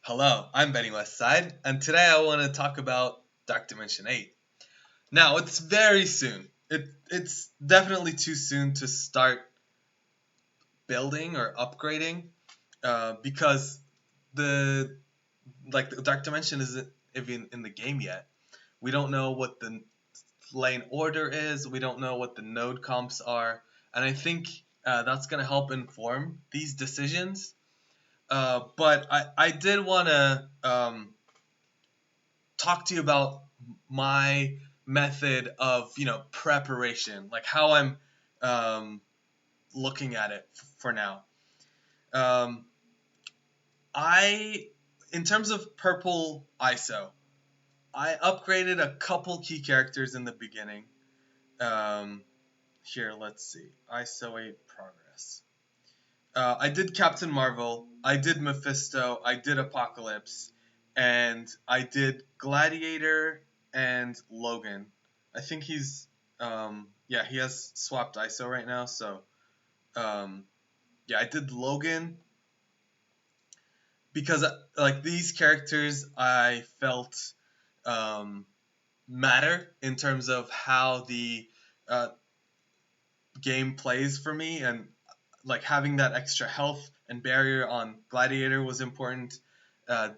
Hello, I'm Benny Westside, and today I want to talk about Dark Dimension 8. Now, it's very soon. It's definitely too soon to start building or upgrading because the the Dark Dimension isn't even in the game yet. We don't know what the lane order is. We don't know what the node comps are, and I think that's gonna help inform these decisions. But I did want to talk to you about my method of preparation, like how I'm um, looking at it for now. Um, I in terms of purple ISO, I upgraded a couple key characters in the beginning. Um, Here, let's see, ISO 8 progress. I did Captain Marvel, I did Mephisto, I did Apocalypse, and I did Gladiator and Logan. I think yeah, he has swapped ISO right now, so yeah, I did Logan because like these characters I felt um, matter in terms of how the uh, game plays for me, and like having that extra health and barrier on Gladiator was important.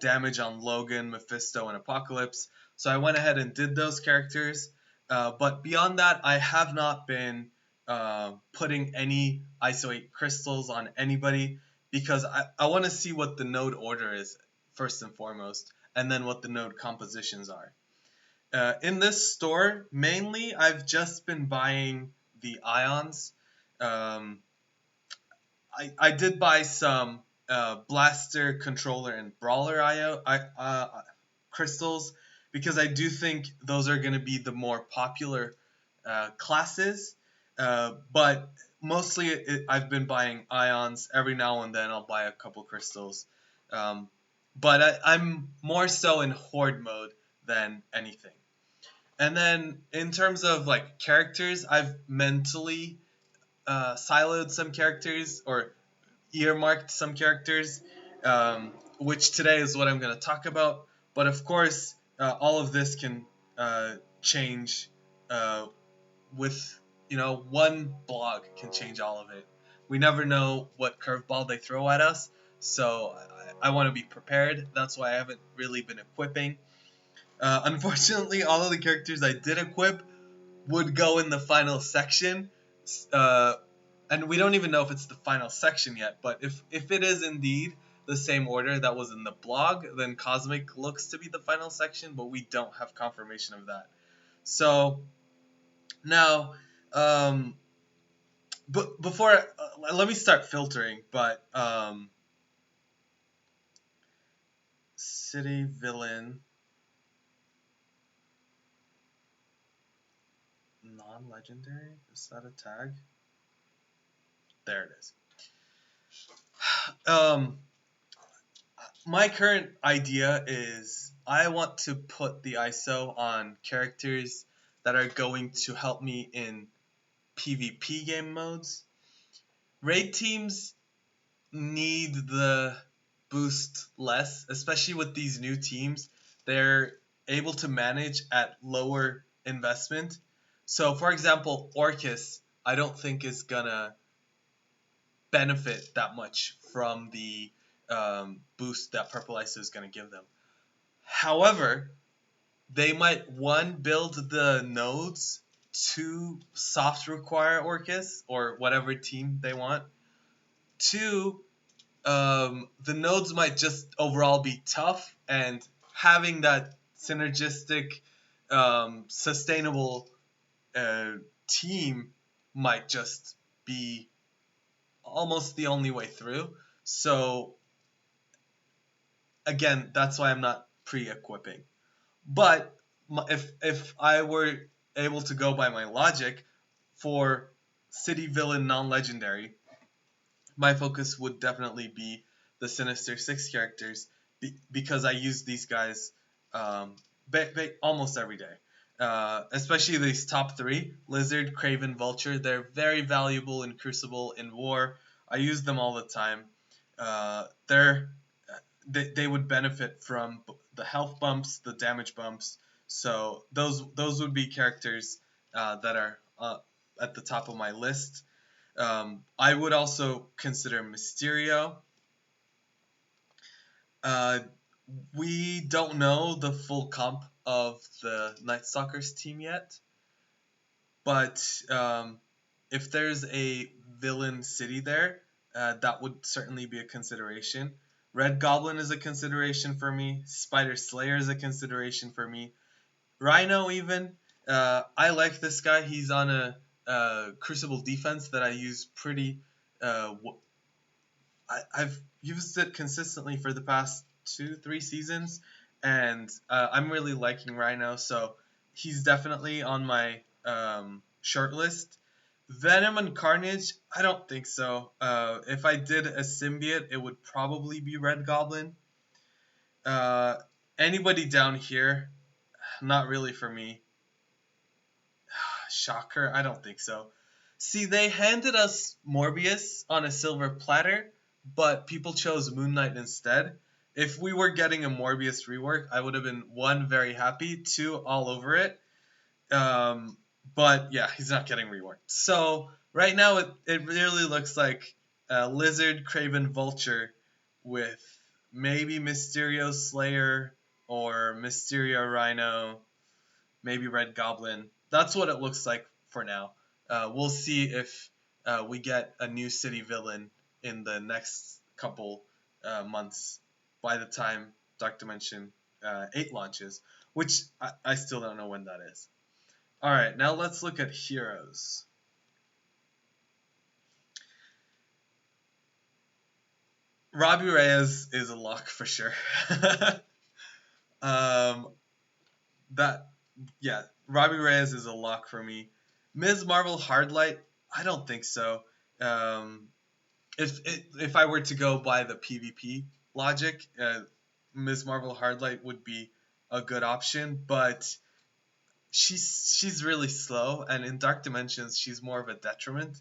Damage on Logan, Mephisto, and Apocalypse. So I went ahead and did those characters. But beyond that, I have not been putting any ISO 8 crystals on anybody because I want to see what the node order is first and foremost, and then what the node compositions are. In this store, mainly I've just been buying the ions. Um, I did buy some blaster, controller, and brawler crystals because I do think those are going to be the more popular classes. But mostly I've been buying ions. Every now and then I'll buy a couple crystals. But I'm more so in horde mode than anything. And then in terms of like characters, I've mentally siloed some characters or earmarked some characters, which today is what I'm going to talk about. But of course, all of this can change with, one blog can change all of it. We never know what curveball they throw at us, so I want to be prepared. That's why I haven't really been equipping. Unfortunately, all of the characters I did equip would go in the final section. Uh, and we don't even know if it's the final section yet, but if it is indeed the same order that was in the blog, then Cosmic looks to be the final section, but we don't have confirmation of that. So now, but before let me start filtering. But city villain non-legendary, is that a tag? There it is. My current idea is I want to put the ISO on characters that are going to help me in PvP game modes. Raid teams need the boost less, especially with these new teams. They're able to manage at lower investment. So, for example, Orcus, I don't think is gonna benefit that much from the boost that Purple ISO is going to give them. However, they might one build the nodes to soft require Orcus or whatever team they want. Two, the nodes might just overall be tough, and having that synergistic, sustainable team might just be almost the only way through. So again, that's why I'm not pre-equipping. But if I were able to go by my logic for city villain non-legendary, my focus would definitely be the Sinister Six characters because I use these guys almost every day. Especially these top three, Lizard, Craven, Vulture. They're very valuable in Crucible, in War. I use them all the time. They're they would benefit from the health bumps, the damage bumps. So those would be characters that are at the top of my list. I would also consider Mysterio. Uh, we don't know the full comp of the Night Stalkers team yet, but if there's a villain city there, that would certainly be a consideration. Red Goblin is a consideration for me. Spider Slayer is a consideration for me. Rhino even. I like this guy. He's on a Crucible defense that I use pretty. I've used it consistently for the past 2-3 seasons, and I'm really liking Rhino. So he's definitely on my short list. Venom and Carnage, I don't think so. If I did a symbiote, it would probably be Red Goblin. Anybody down here, not really for me. Shocker, I don't think so. See, they handed us Morbius on a silver platter, but people chose Moon Knight instead. If we were getting a Morbius rework, I would have been, one, very happy, two, all over it. But yeah, he's not getting reworked. So right now it really looks like Lizard, Craven, Vulture with maybe Mysterio Slayer or Mysterio Rhino, maybe Red Goblin. That's what it looks like for now. We'll see if we get a new city villain in the next couple months by the time Dark Dimension 8 launches, which I still don't know when that is. Alright, now let's look at heroes. Robbie Reyes is a lock for sure. Robbie Reyes is a lock for me. Ms. Marvel Hardlight, I don't think so. If I were to go by the PvP logic, Ms. Marvel Hardlight would be a good option, but she's really slow, and in Dark Dimensions she's more of a detriment.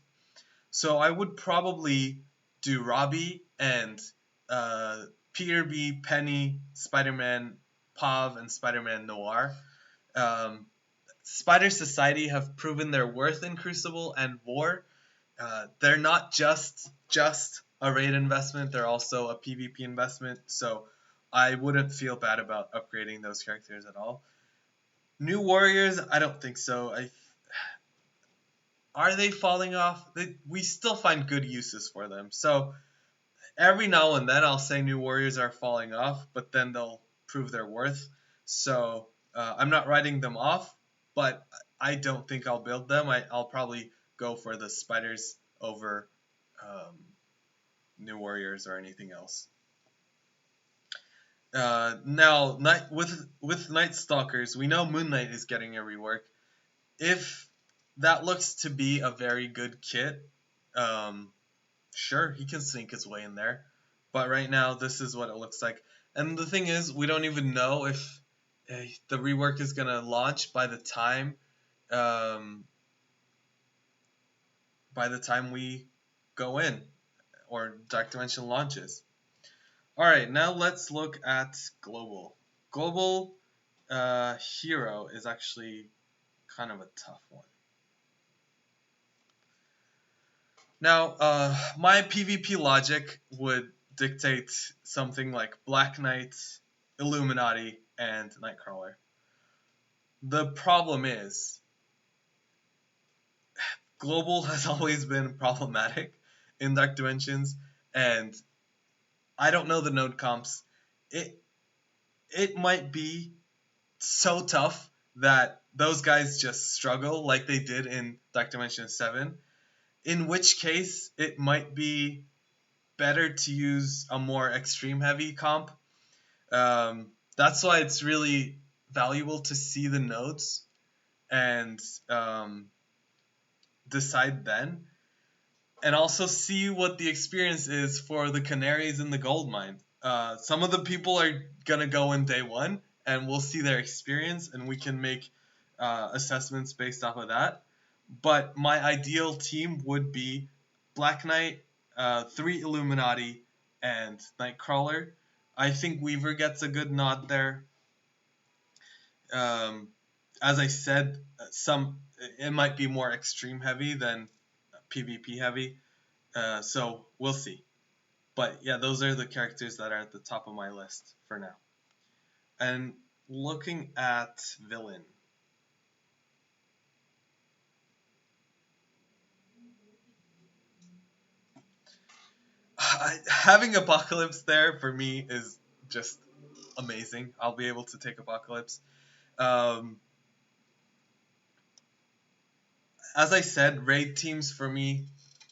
So I would probably do Robbie and Peter B, Penny, Spider-Man Pav, and Spider-Man Noir. Spider Society have proven their worth in Crucible and War. They're not just a raid investment, they're also a PvP investment, so I wouldn't feel bad about upgrading those characters at all. New Warriors, I don't think so. Are they falling off? We still find good uses for them. So every now and then I'll say New Warriors are falling off, but then they'll prove their worth. So I'm not writing them off, but I don't think I'll build them. I'll probably go for the Spiders over New Warriors or anything else. Now, with Night Stalkers, we know Moon Knight is getting a rework. If that looks to be a very good kit, sure, he can sneak his way in there. But right now, this is what it looks like. And the thing is, we don't even know if the rework is going to launch by the time we go in, or Dark Dimension launches. Alright, now let's look at Global. Global Hero is actually kind of a tough one. Now, my PvP logic would dictate something like Black Knight, Illuminati, and Nightcrawler. The problem is, Global has always been problematic in Dark Dimensions, and I don't know the node comps. It might be so tough that those guys just struggle like they did in Dark Dimension 7, in which case it might be better to use a more extreme heavy comp. That's why it's really valuable to see the nodes and decide then. And also see what the experience is for the Canaries in the gold mine. Some of the people are going to go in day one, and we'll see their experience, and we can make assessments based off of that. But my ideal team would be Black Knight, 3 Illuminati, and Nightcrawler. I think Weaver gets a good nod there. Um, as I said, some it might be more extreme heavy than PvP heavy. So we'll see. But yeah, those are the characters that are at the top of my list for now. And looking at villain, having Apocalypse there for me is just amazing. I'll be able to take Apocalypse. Um, as I said, raid teams for me,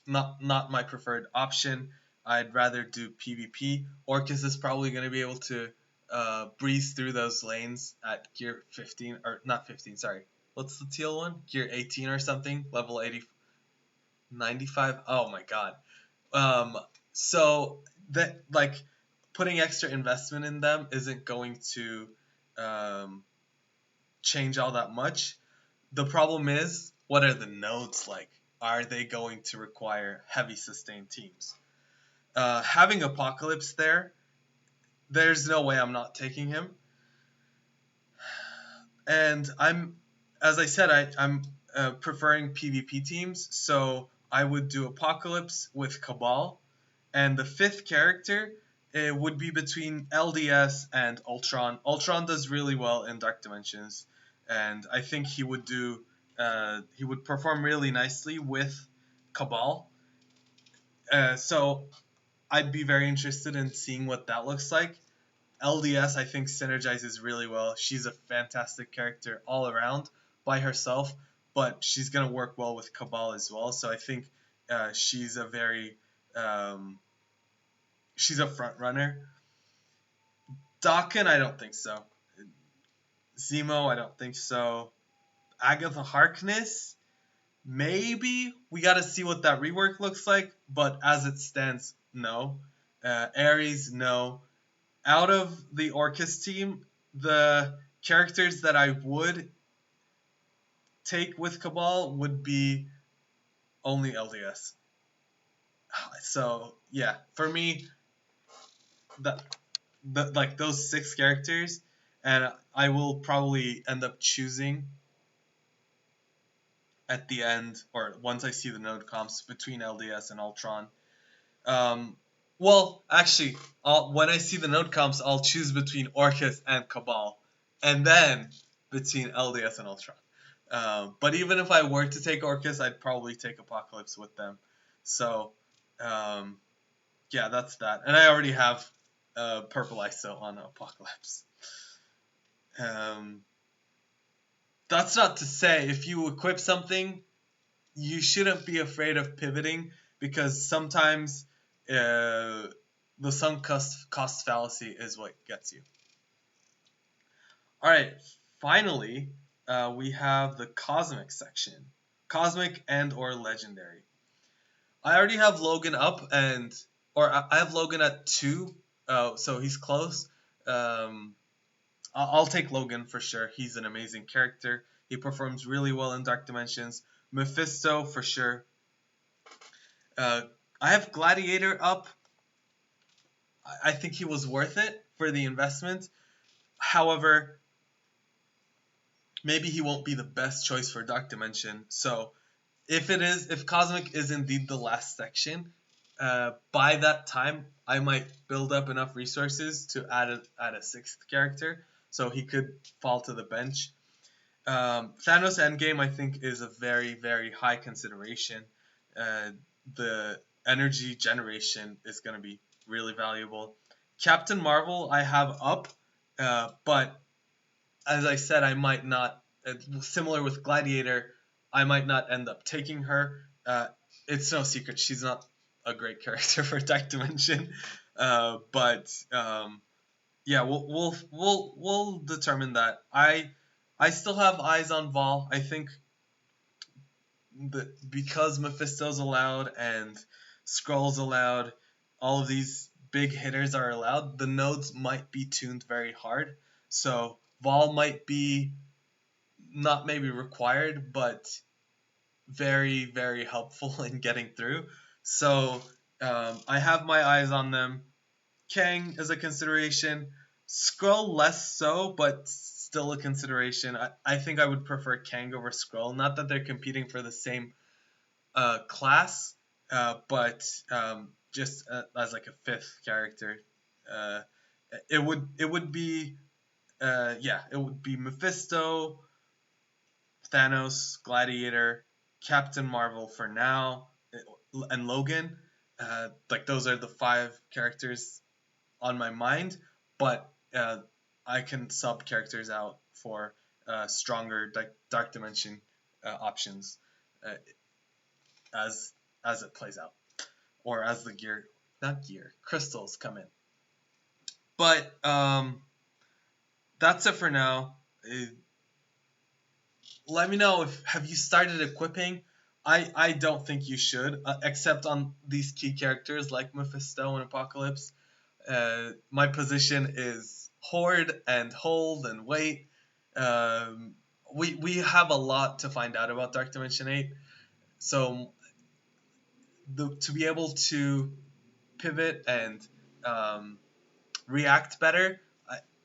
not my preferred option. I'd rather do PvP. Orcus is probably going to be able to breeze through those lanes at gear 15, or not 15, sorry. What's the teal one? Gear 18 or something, level 80, 95. Oh my god. Um, so that, like, putting extra investment in them isn't going to um, change all that much. The problem is, what are the nodes like? Are they going to require heavy sustained teams? Having Apocalypse there, there's no way I'm not taking him. And as I said, I'm preferring PvP teams, so I would do Apocalypse with Cabal, and the fifth character would be between LDS and Ultron. Ultron does really well in Dark Dimensions, and I think he would perform really nicely with Cabal. So I'd be very interested in seeing what that looks like. LDS, I think, synergizes really well. She's a fantastic character all around by herself, but she's going to work well with Cabal as well. So I think she's a very she's a front runner. Dawkins, I don't think so. Zemo, I don't think so. Agatha Harkness, maybe. We got to see what that rework looks like, but as it stands, no. Ares, no. Out of the Orcus team, the characters that I would take with Cabal would be only LDS. So yeah, for me, the like those six characters, and I will probably end up choosing at the end, or once I see the node comps, between LDS and Ultron. Um, well, actually, when I see the node comps, I'll choose between Orcus and Cabal, and then between LDS and Ultron. But even if I were to take Orcus, I'd probably take Apocalypse with them. So, um, yeah, that's that. And I already have Purple ISO on Apocalypse. That's not to say if you equip something, you shouldn't be afraid of pivoting, because sometimes the sunk cost fallacy is what gets you. All right, finally, we have the cosmic section, cosmic and or legendary. I already have Logan up, or I have Logan at 2, so he's close. I'll take Logan for sure. He's an amazing character. He performs really well in Dark Dimensions. Mephisto for sure. I have Gladiator up. I think he was worth it for the investment. However, maybe he won't be the best choice for Dark Dimension. So if Cosmic is indeed the last section, by that time I might build up enough resources to add a sixth character, so he could fall to the bench. Thanos Endgame, I think, is a very, very high consideration. The energy generation is going to be really valuable. Captain Marvel, I have up, but as I said, I might not. Similar with Gladiator, I might not end up taking her. It's no secret she's not a great character for Dark Dimension, but yeah, we'll determine that. I still have eyes on Vol. I think that because Mephisto's allowed and Skrull's allowed, all of these big hitters are allowed, the nodes might be tuned very hard. So Vol might be not maybe required, but very, very helpful in getting through. So I have my eyes on them. Kang is a consideration. Skrull less so, but still a consideration. I think I would prefer Kang over Skrull. Not that they're competing for the same class, but just as like a fifth character. Uh, it would be yeah, it would be Mephisto, Thanos, Gladiator, Captain Marvel for now, and Logan. Like those are the five characters on my mind, but I can sub characters out for stronger Dark Dimension options uh, as as it plays out, or as the not gear crystals come in. But that's it for now. Let me know if have you started equipping. I don't think you should, except on these key characters like Mephisto and Apocalypse. My position is hoard and hold and wait. We have a lot to find out about Dark Dimension 8, so to be able to pivot and um, react better,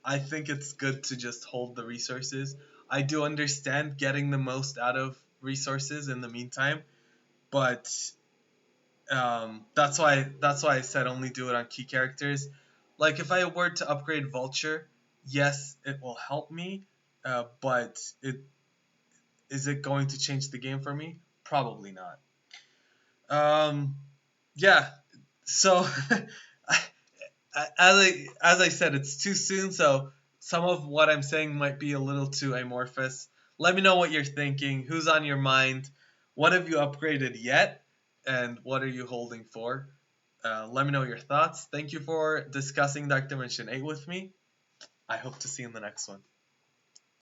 I think it's good to just hold the resources. I do understand getting the most out of resources in the meantime, but that's why I said only do it on key characters. Like if I were to upgrade Vulture, yes, it will help me, but it going to change the game for me? Probably not. Yeah. So as I said, it's too soon, so some of what I'm saying might be a little too amorphous. Let me know what you're thinking. Who's on your mind? What have you upgraded yet? And what are you holding for? Let me know your thoughts. Thank you for discussing Dark Dimension 8 with me. I hope to see you in the next one.